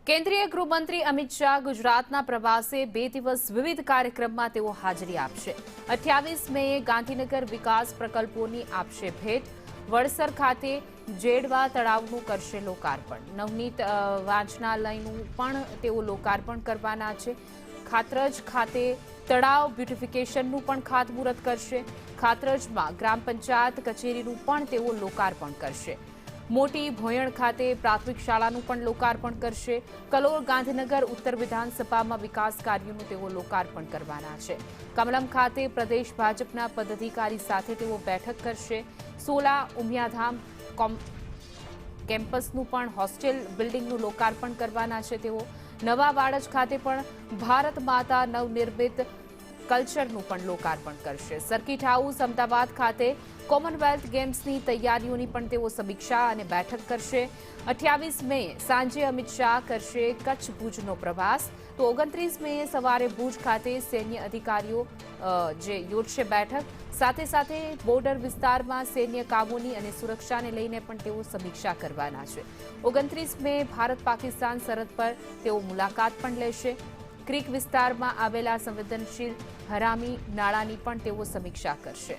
કેન્દ્રીય ગૃહમંત્રી અમિત શાહ ગુજરાતના પ્રવાસે 2 દિવસ વિવિધ કાર્યક્રમમાં તેઓ હાજરી આપશે। 28 મેએ ગાંધીનગર વિકાસ પ્રકલ્પોની આપશે ભેટ। વડસર ખાતે જેડવા તળાવનું કરશે લોકાર્પણ। નવનીત વાંચનાલયનું પણ તેઓ લોકાર્પણ કરવાના છે। ખાતરજ ખાતે તળાવ બ્યુટિફિકેશનનું પણ ખાતમુહૂર્ત કરશે। ખાતરજમાં ગ્રામ પંચાયત કચેરીનું પણ તેઓ લોકાર્પણ કરશે। મોટી ભોયણ ખાતે પ્રાથમિક શાળાનું પણ લોકાર્પણ કરશે। કલોલ ગાંધીનગર ઉત્તર વિધાનસભામાં વિકાસ કાર્યોનું તેઓ લોકાર્પણ કરવાના છે। કમલમ ખાતે પ્રદેશ ભાજપના પદાધિકારી સાથે તેઓ બેઠક કરશે। સોલા ઉમિયાધામ કેમ્પસનું પણ હોસ્ટેલ બિલ્ડિંગનું લોકાર્પણ કરવાના છે તેઓ। નવા વાડજ ખાતે પણ ભારત માતા નવનિર્મિત કલ્ચરનું પણ લોકાર્પણ કરશે। સર્કિટ હાઉસ અમદાવાદ ખાતે કોમનવેલ્થ ગેમ્સની તૈયારીઓની પણ તેઓ સમીક્ષા અને બેઠક કરશે। 28 મે સાંજે અમિત શાહ કરશે કચ્છ ભુજનો પ્રવાસ। તો 29 મે સવારે ભુજ ખાતે સૈન્ય અધિકારીઓ જે યોજશે બેઠક। સાથે સાથે બોર્ડર વિસ્તારમાં સૈન્ય કામોની અને સુરક્ષાને લઈને પણ તેઓ સમીક્ષા કરવાના છે। 29 મે ભારત પાકિસ્તાન સરહદ પર તેઓ મુલાકાત પણ લેશે। ક્રીક વિસ્તારમાં આવેલા સંવેદનશીલ હરામી નાળાની પણ તેઓ સમીક્ષા કરશે।